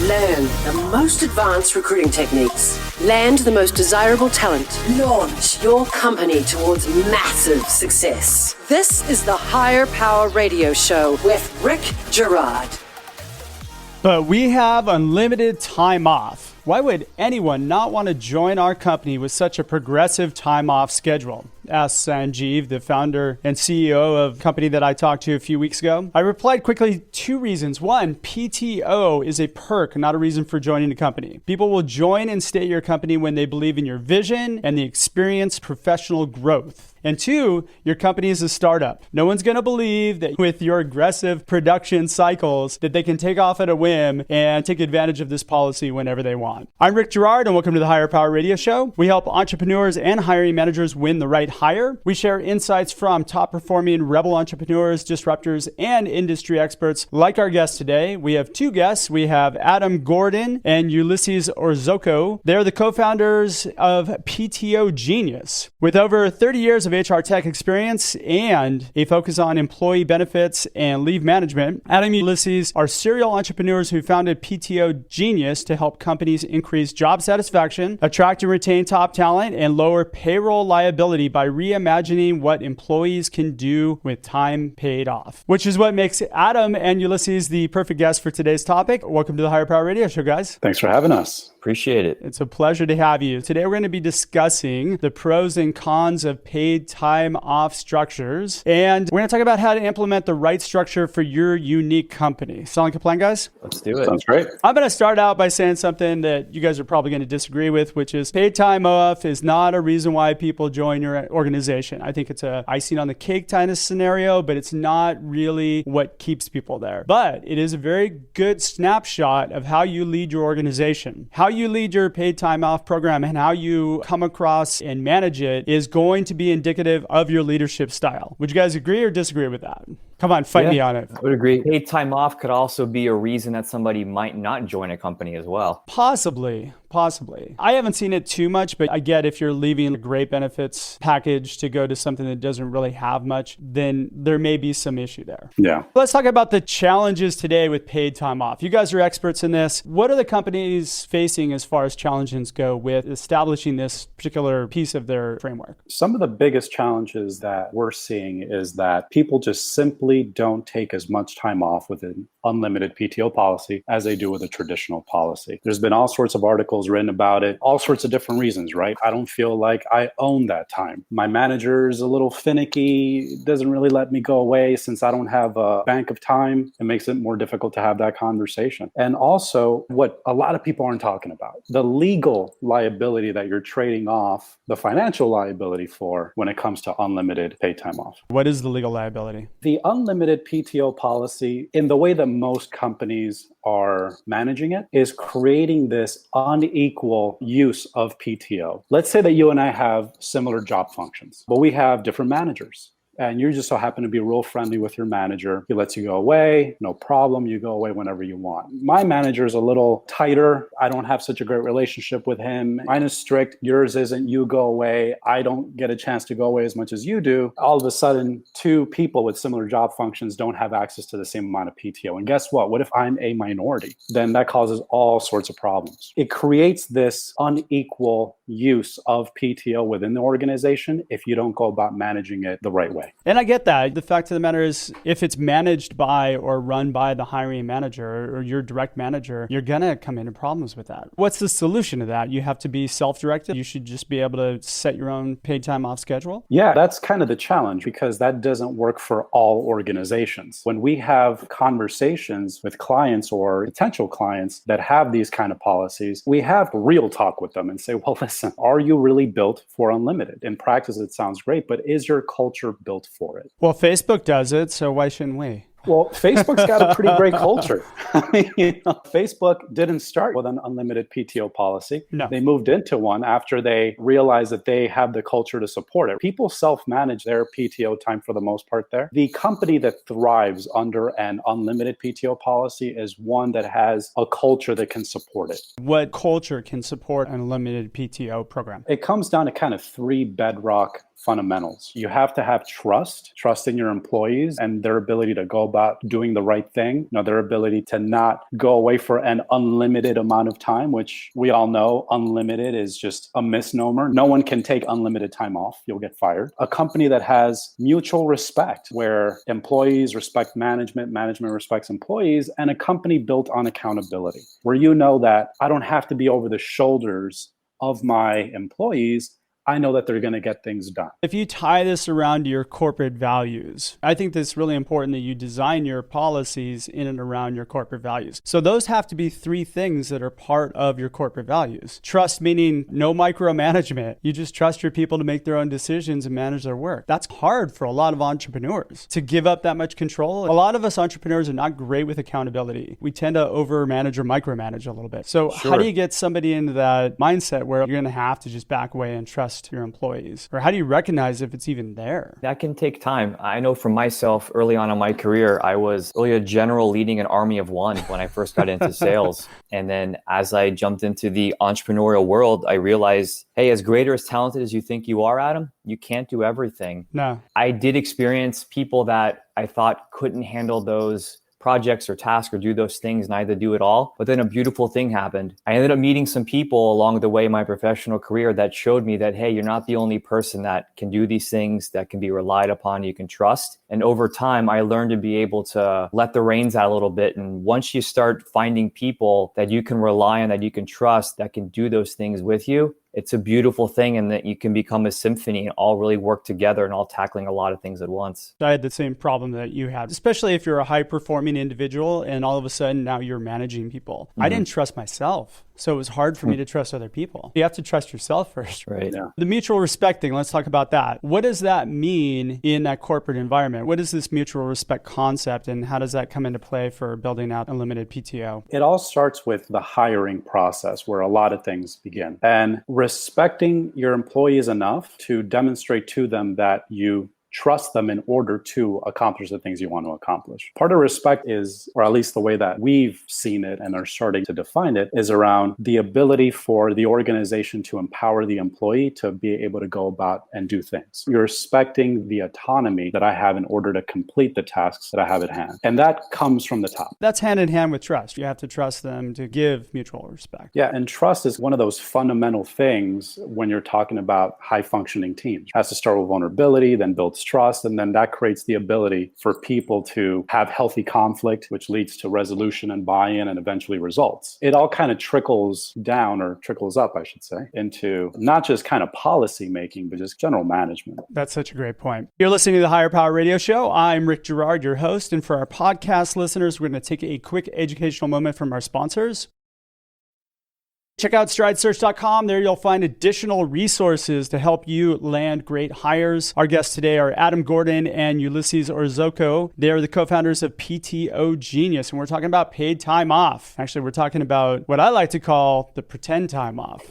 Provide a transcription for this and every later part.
Learn the most advanced recruiting techniques. Land the most desirable talent. Launch your company towards massive success. This is the Higher Power Radio Show with Rick Girard. But we have unlimited time off. Why would anyone not want to join our company with such a progressive time off schedule? Asked Sanjeev, the founder and CEO of a company that I talked to a few weeks ago. I replied quickly, 2 reasons. One, PTO is a perk, not a reason for joining the company. People will join and stay at your company when they believe in your vision and the experience professional growth. And 2, your company is a startup. No one's going to believe that with your aggressive production cycles that they can take off at a whim and take advantage of this policy whenever they want. I'm Rick Girard, and welcome to the Higher Power Radio Show. We help entrepreneurs and hiring managers win the right hire. We share insights from top-performing rebel entrepreneurs, disruptors, and industry experts like our guest today. We have 2 guests. We have Addam Gordon and Ulises Orozco. They're the co-founders of PTO Genius. With over 30 years of HR tech experience and a focus on employee benefits and leave management, Addam and Ulises are serial entrepreneurs who founded PTO Genius to help companies increase job satisfaction, attract and retain top talent, and lower payroll liability by reimagining what employees can do with time paid off, which is what makes Addam and Ulises the perfect guest for today's topic. Welcome to the Higher Power Radio Show, guys. Thanks for having us. Appreciate it. It's a pleasure to have you. Today, we're going to be discussing the pros and cons of paid time off structures. And we're going to talk about how to implement the right structure for your unique company. Sound like a plan, guys? Let's do it. Sounds great. I'm going to start out by saying something that you guys are probably going to disagree with, which is paid time off is not a reason why people join your organization. I think it's a icing on the cake kind of scenario, but it's not really what keeps people there. But it is a very good snapshot of how you lead your organization. How you lead your paid time off program and how you come across and manage it is going to be indicative of your leadership style. Would you guys agree or disagree with that? Come on, fight me on it. I would agree. Paid time off could also be a reason that somebody might not join a company as well. Possibly. I haven't seen it too much, but I get if you're leaving a great benefits package to go to something that doesn't really have much, then there may be some issue there. Yeah. Let's talk about the challenges today with paid time off. You guys are experts in this. What are the companies facing as far as challenges go with establishing this particular piece of their framework? Some of the biggest challenges that we're seeing is that people just simply don't take as much time off with an unlimited PTO policy as they do with a traditional policy. There's been all sorts of articles written about it, all sorts of different reasons, right? I don't feel like I own that time. My manager's a little finicky, doesn't really let me go away since I don't have a bank of time. It makes it more difficult to have that conversation. And also, what a lot of people aren't talking about, the legal liability that you're trading off the financial liability for when it comes to unlimited paid time off. What is the legal liability? The unlimited PTO policy, in the way that most companies are managing it, is creating this unequal use of PTO. Let's say that you and I have similar job functions, but we have different managers. And you just so happen to be real friendly with your manager. He lets you go away, no problem. You go away whenever you want. My manager is a little tighter. I don't have such a great relationship with him. Mine is strict. Yours isn't. You go away. I don't get a chance to go away as much as you do. All of a sudden, 2 people with similar job functions don't have access to the same amount of PTO. And guess what? What if I'm a minority? Then that causes all sorts of problems. It creates this unequal use of PTO within the organization if you don't go about managing it the right way. And I get that. The fact of the matter is, if it's managed by or run by the hiring manager or your direct manager, you're going to come into problems with that. What's the solution to that? You have to be self-directed. You should just be able to set your own paid time off schedule. Yeah, that's kind of the challenge because that doesn't work for all organizations. When we have conversations with clients or potential clients that have these kind of policies, we have real talk with them and say, well, listen, are you really built for unlimited? In practice, it sounds great, but is your culture built for it? Well, Facebook does it, so why shouldn't we? Well, Facebook's got a pretty great culture. I mean, Facebook didn't start with an unlimited PTO policy. No. They moved into one after they realized that they have the culture to support it. People self-manage their PTO time for the most part there. The company that thrives under an unlimited PTO policy is one that has a culture that can support it. What culture can support an unlimited PTO program? It comes down to kind of 3 bedrock fundamentals. You have to have trust in your employees and their ability to go about doing the right thing, their ability to not go away for an unlimited amount of time, which we all know unlimited is just a misnomer. No one can take unlimited time off. You'll get fired. A company that has mutual respect, where employees respect management, management respects employees, and a company built on accountability, where you know that I don't have to be over the shoulders of my employees. I know that they're going to get things done. If you tie this around your corporate values, I think it's really important that you design your policies in and around your corporate values. So those have to be three things that are part of your corporate values. Trust, meaning no micromanagement. You just trust your people to make their own decisions and manage their work. That's hard for a lot of entrepreneurs to give up that much control. A lot of us entrepreneurs are not great with accountability. We tend to overmanage or micromanage a little bit. So how do you get somebody into that mindset where you're going to have to just back away and trust your employees? Or how do you recognize if it's even there? That can take time. I know for myself, early on in my career, I was really a general leading an army of one when I first got into sales. And then as I jumped into the entrepreneurial world, I realized, hey, as great or as talented as you think you are, Addam, you can't do everything. No. I did experience people that I thought couldn't handle those projects or tasks or do those things and I had to do it all. But then a beautiful thing happened. I ended up meeting some people along the way in my professional career that showed me that, hey, you're not the only person that can do these things, that can be relied upon, you can trust. And over time, I learned to be able to let the reins out a little bit. And once you start finding people that you can rely on, that you can trust, that can do those things with you, it's a beautiful thing, and that you can become a symphony and all really work together and all tackling a lot of things at once. I had the same problem that you had, especially if you're a high performing individual and all of a sudden now you're managing people. I didn't trust myself. So it was hard for me to trust other people. You have to trust yourself first. Right. Yeah. The mutual respect thing, let's talk about that. What does that mean in that corporate environment? What is this mutual respect concept, and how does that come into play for building out unlimited PTO? It all starts with the hiring process, where a lot of things begin. And respecting your employees enough to demonstrate to them that you trust them in order to accomplish the things you want to accomplish. Part of respect is, or at least the way that we've seen it and are starting to define it, is around the ability for the organization to empower the employee to be able to go about and do things. You're respecting the autonomy that I have in order to complete the tasks that I have at hand. And that comes from the top. That's hand in hand with trust. You have to trust them to give mutual respect. Yeah, and trust is one of those fundamental things when you're talking about high functioning teams. It has to start with vulnerability, then builds trust, and then that creates the ability for people to have healthy conflict, which leads to resolution and buy-in and eventually results. It all kind of trickles down, or trickles up, I should say, into not just kind of policy making, but just general management. That's such a great point. You're listening to the Higher Power Radio Show. I'm Rick Girard, your host. And for our podcast listeners, we're going to take a quick educational moment from our sponsors. Check out stridesearch.com. There you'll find additional resources to help you land great hires. Our guests today are Addam Gordon and Ulises Orozco. They are the co-founders of PTO Genius, and we're talking about paid time off. Actually, we're talking about what I like to call the pretend time off.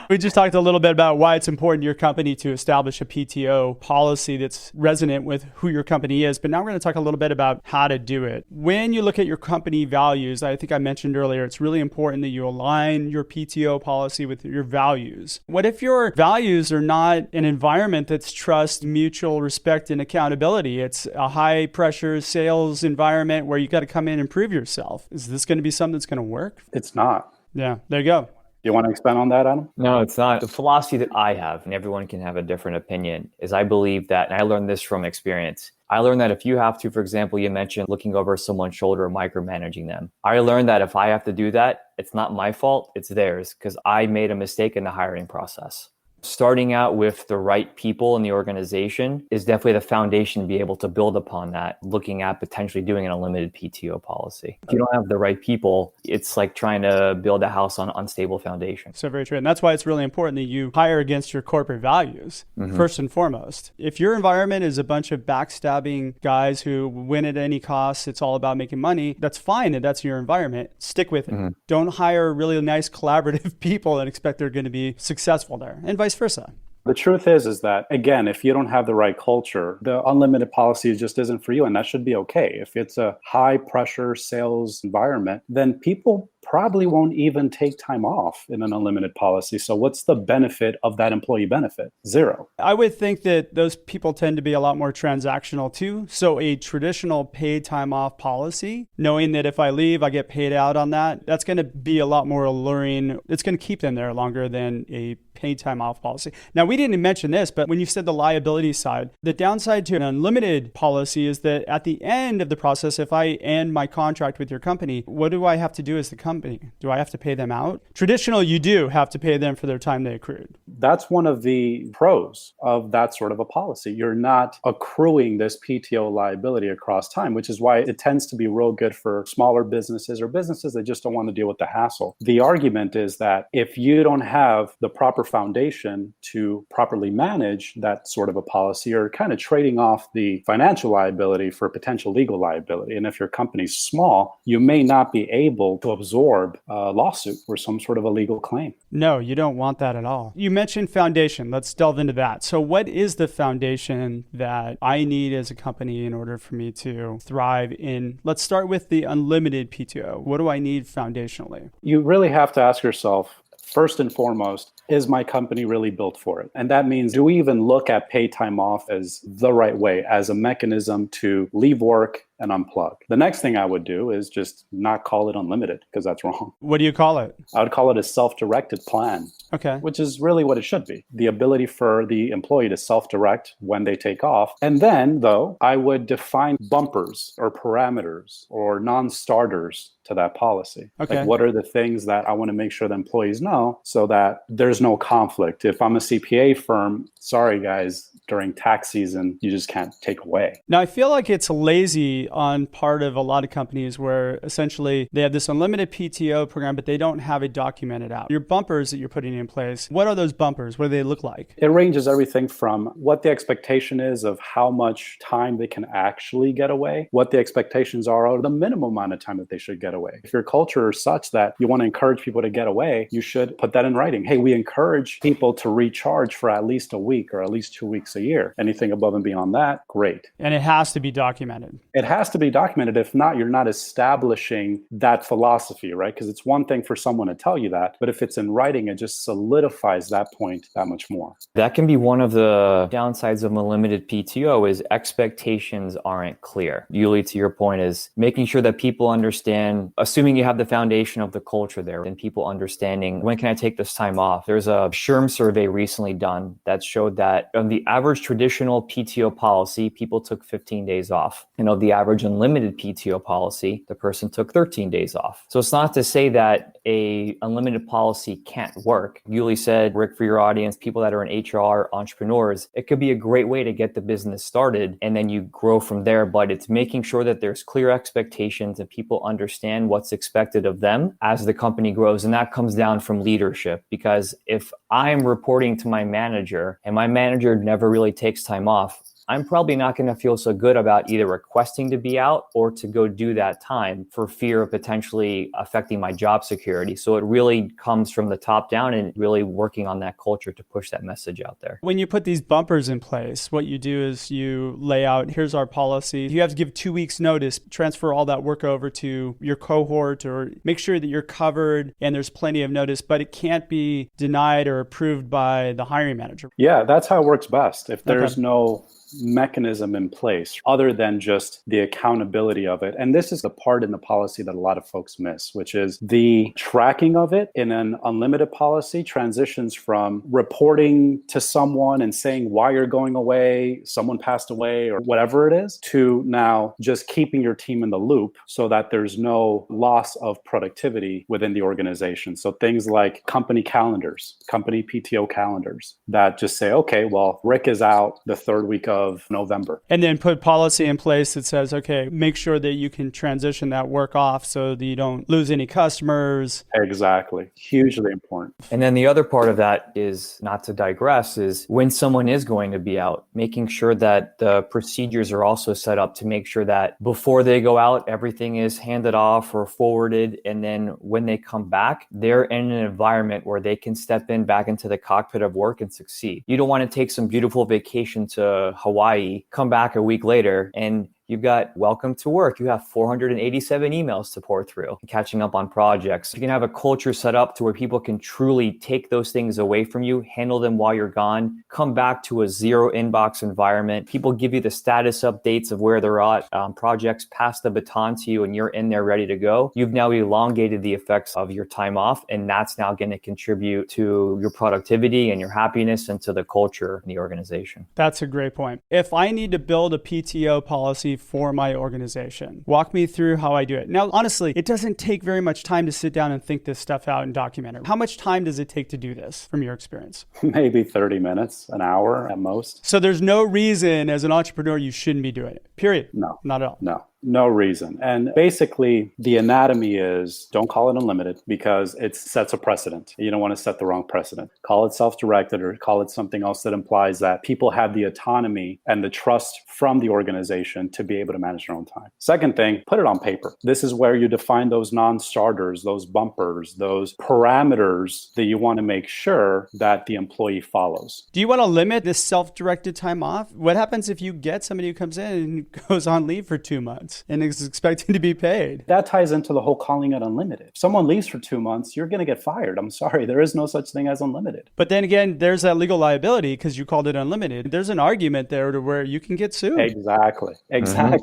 We just talked a little bit about why it's important to your company to establish a PTO policy that's resonant with who your company is. But now we're going to talk a little bit about how to do it. When you look at your company values, I think I mentioned earlier, it's really important that you align your PTO policy with your values. What if your values are not an environment that's trust, mutual respect, and accountability? It's a high pressure sales environment where you got to come in and prove yourself. Is this going to be something that's going to work? It's not. Yeah, there you go. You want to expand on that, Addam? No, it's not. The philosophy that I have, and everyone can have a different opinion, is I believe that, and I learned this from experience. I learned that if you have to, for example, you mentioned looking over someone's shoulder or micromanaging them. I learned that if I have to do that, it's not my fault, it's theirs, because I made a mistake in the hiring process. Starting out with the right people in the organization is definitely the foundation to be able to build upon that, looking at potentially doing an unlimited PTO policy. If you don't have the right people, it's like trying to build a house on unstable foundation. So very true. And that's why it's really important that you hire against your corporate values, first and foremost. If your environment is a bunch of backstabbing guys who win at any cost, it's all about making money, that's fine and that's your environment. Stick with it. Don't hire really nice collaborative people and expect they're going to be successful there, and vice versa. The truth is that, again, if you don't have the right culture, the unlimited policy just isn't for you, and that should be okay. If it's a high pressure sales environment, then people probably won't even take time off in an unlimited policy. So what's the benefit of that employee benefit? Zero. I would think that those people tend to be a lot more transactional too. So a traditional paid time off policy, knowing that if I leave, I get paid out on that, that's going to be a lot more alluring. It's going to keep them there longer than a paid time off policy. Now, we didn't mention this, but when you said the liability side, the downside to an unlimited policy is that at the end of the process, if I end my contract with your company, what do I have to do as the company? Do I have to pay them out? Traditional, you do have to pay them for their time they accrued. That's one of the pros of that sort of a policy. You're not accruing this PTO liability across time, which is why it tends to be real good for smaller businesses or businesses that just don't want to deal with the hassle. The argument is that if you don't have the proper foundation to properly manage that sort of a policy, you're kind of trading off the financial liability for potential legal liability. And if your company's small, you may not be able to absorb a lawsuit or some sort of a legal claim. No, you don't want that at all. You mentioned foundation. Let's delve into that. So what is the foundation that I need as a company in order for me to thrive in? Let's start with the unlimited PTO. What do I need foundationally? You really have to ask yourself, first and foremost, is my company really built for it? And that means, do we even look at paid time off as the right way, as a mechanism to leave work and unplug? The next thing I would do is just not call it unlimited, because that's wrong. What do you call it? I would call it a self-directed plan. Okay. Which is really what it should be. The ability for the employee to self-direct when they take off. And then, though, I would define bumpers or parameters or non-starters to that policy. Okay. Like, what are the things that I want to make sure the employees know so that there's no conflict? If I'm a CPA firm, sorry guys, during tax season, you just can't take away. Now, I feel like it's lazy on part of a lot of companies where essentially they have this unlimited PTO program, but they don't have it documented out. Your bumpers that you're putting in place, what are those bumpers? What do they look like? It ranges everything from what the expectation is of how much time they can actually get away, what the expectations are of the minimum amount of time that they should get away. If your culture is such that you want to encourage people to get away, you should put that in writing. Hey, we encourage people to recharge for at least a week or at least 2 weeks a year. Anything above and beyond that, great. And it has to be documented. It has to be documented. If not, you're not establishing that philosophy, right? Because it's one thing for someone to tell you that, but if it's in writing, it just solidifies that point that much more. That can be one of the downsides of unlimited PTO is expectations aren't clear. Uli, to your point, is making sure that people understand, assuming you have the foundation of the culture there and people understanding, when can I take this time off? There's a SHRM survey recently done that showed that on the average traditional PTO policy, people took 15 days off. And of the average unlimited PTO policy, the person took 13 days off. So it's not to say that a unlimited policy can't work. Uli said, Rick, for your audience, people that are in HR, entrepreneurs, it could be a great way to get the business started and then you grow from there. But it's making sure that there's clear expectations and people understand what's expected of them as the company grows. And that comes down from leadership, because if I'm reporting to my manager and my manager never really takes time off, I'm probably not going to feel so good about either requesting to be out or to go do that time for fear of potentially affecting my job security. So it really comes from the top down and really working on that culture to push that message out there. When you put these bumpers in place, what you do is you lay out, here's our policy. You have to give 2 weeks notice, transfer all that work over to your cohort or make sure that you're covered and there's plenty of notice, but it can't be denied or approved by the hiring manager. Yeah, that's how it works best. If there's no mechanism in place other than just the accountability of it. And this is the part in the policy that a lot of folks miss, which is the tracking of it in an unlimited policy transitions from reporting to someone and saying why you're going away, someone passed away or whatever it is, to now just keeping your team in the loop so that there's no loss of productivity within the organization. So things like company calendars, company PTO calendars that just say, okay, well, Rick is out the third week of November. And then put policy in place that says, okay, make sure that you can transition that work off so that you don't lose any customers. Exactly. Hugely important. And then the other part of that is, not to digress, is when someone is going to be out, making sure that the procedures are also set up to make sure that before they go out, everything is handed off or forwarded. And then when they come back, they're in an environment where they can step in back into the cockpit of work and succeed. You don't want to take some beautiful vacation to Hawaii, come back a week later, and You've got welcome to work. You have 487 emails to pour through, catching up on projects. You can have a culture set up to where people can truly take those things away from you, handle them while you're gone, come back to a zero inbox environment. People give you the status updates of where they're at. Projects pass the baton to you and you're in there ready to go. You've now elongated the effects of your time off, and that's now going to contribute to your productivity and your happiness and to the culture in the organization. That's a great point. If I need to build a PTO policy for my organization, walk me through how I do it. Now, honestly, it doesn't take very much time to sit down and think this stuff out and document it. How much time does it take to do this from your experience? Maybe 30 minutes, an hour at most. So there's no reason as an entrepreneur you shouldn't be doing it, period? No. Not at all? No reason. And basically, the anatomy is don't call it unlimited because it sets a precedent. You don't want to set the wrong precedent. Call it self-directed or call it something else that implies that people have the autonomy and the trust from the organization to be able to manage their own time. Second thing, put it on paper. This is where you define those non-starters, those bumpers, those parameters that you want to make sure that the employee follows. Do you want to limit this self-directed time off? What happens if you get somebody who comes in and goes on leave for 2 months and is expecting to be paid? That ties into the whole calling it unlimited. If someone leaves for 2 months, you're going to get fired. I'm sorry. There is no such thing as unlimited. But then again, there's that legal liability because you called it unlimited. There's an argument there to where you can get sued. Exactly.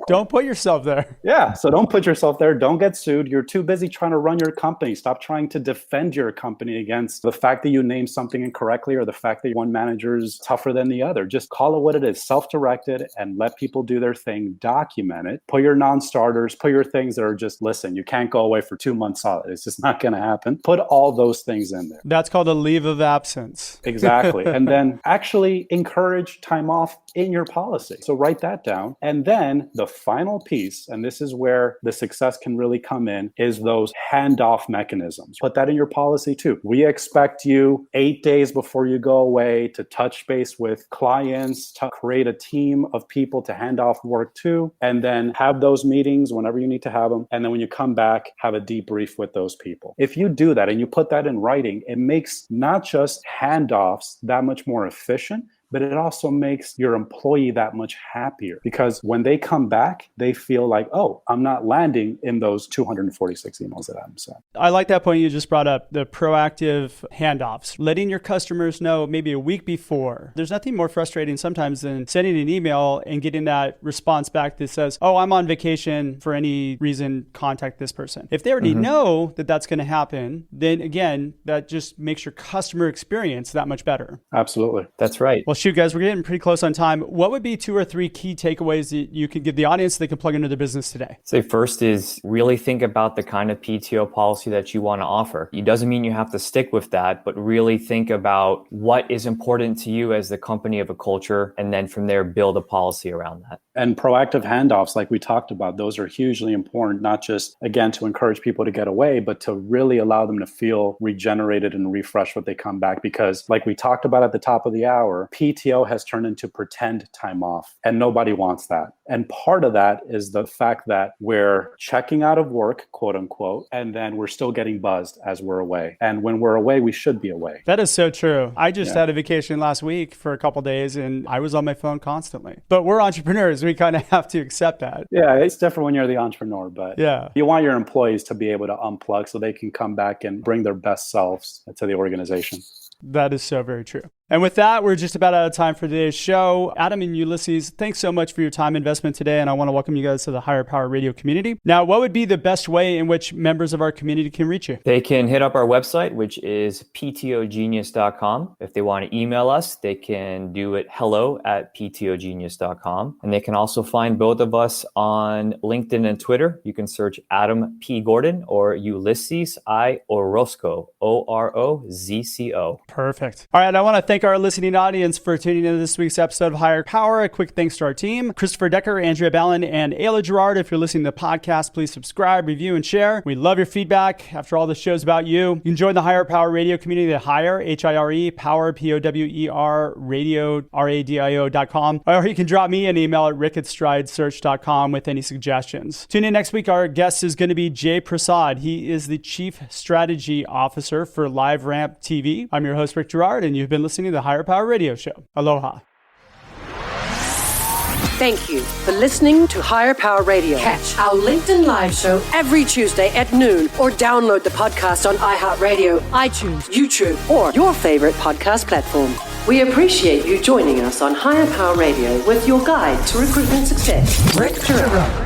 Don't put yourself there. Yeah. So don't put yourself there. Don't get sued. You're too busy trying to run your company. Stop trying to defend your company against the fact that you named something incorrectly or the fact that one manager is tougher than the other. Just call it what it is, self-directed, and let people do their thing. Document it. Put your non-starters, put your things that are just, listen, you can't go away for 2 months solid. It's just not going to happen. Put all those things in there. That's called a leave of absence. Exactly. And then actually encourage time off in your policy. So write that down. And then the final piece, and this is where the success can really come in, is those handoff mechanisms. Put that in your policy too. We expect you 8 days before you go away to touch base with clients, to create a team of people to hand off work to, and then have those meetings whenever you need to have them. And then when you come back, have a debrief with those people. If you do that and you put that in writing, it makes not just handoffs that much more efficient, but it also makes your employee that much happier because when they come back, they feel like, oh, I'm not landing in those 246 emails that Addam sent. I like that point you just brought up, the proactive handoffs, letting your customers know maybe a week before. There's nothing more frustrating sometimes than sending an email and getting that response back that says, oh, I'm on vacation for any reason, contact this person. If they already know that that's going to happen, then again, that just makes your customer experience that much better. Absolutely. That's right. Well, shoot, guys, we're getting pretty close on time. What would be 2 or 3 key takeaways that you could give the audience so they can plug into their business today? Say first is really think about the kind of PTO policy that you want to offer. It doesn't mean you have to stick with that, but really think about what is important to you as the company of a culture, and then from there, build a policy around that. And proactive handoffs, like we talked about, those are hugely important, not just, again, to encourage people to get away, but to really allow them to feel regenerated and refreshed when they come back. Because like we talked about at the top of the hour, PTO has turned into pretend time off, and nobody wants that. And part of that is the fact that we're checking out of work, quote unquote, and then we're still getting buzzed as we're away. And when we're away, we should be away. That is so true. I just had a vacation last week for a couple of days and I was on my phone constantly. But we're entrepreneurs. We kind of have to accept that. Yeah, it's different when you're the entrepreneur, but yeah, you want your employees to be able to unplug so they can come back and bring their best selves to the organization. That is so very true. And with that, we're just about out of time for today's show. Addam and Ulises, thanks so much for your time investment today. And I want to welcome you guys to the Higher Power Radio community. Now, what would be the best way in which members of our community can reach you? They can hit up our website, which is ptogenius.com. If they want to email us, they can do it hello@ptogenius.com. And they can also find both of us on LinkedIn and Twitter. You can search Addam P. Gordon or Ulises I. Orozco, Orozco. Perfect. All right. I want to thank our listening audience for tuning into this week's episode of Higher Power. A quick thanks to our team, Christopher Decker, Andrea Ballin, and Ayla Gerard. If you're listening to the podcast, please subscribe, review, and share. We love your feedback. After all, the show's about you. You can join the Higher Power Radio community at Higher, H-I-R-E, Power, P-O-W-E-R, radio, R-A-D-I-O.com. Or you can drop me an email at rick@stridesearch.com with any suggestions. Tune in next week. Our guest is going to be Jay Prasad. He is the Chief Strategy Officer for LiveRamp TV. I'm your host, Rick Gerard, and you've been listening to the Higher Power Radio Show. Aloha. Thank you for listening to Higher Power Radio. Catch our LinkedIn Live show every Tuesday at noon or download the podcast on iHeartRadio, iTunes, YouTube, or your favorite podcast platform. We appreciate you joining us on Higher Power Radio with your guide to recruitment success, Rick Turner.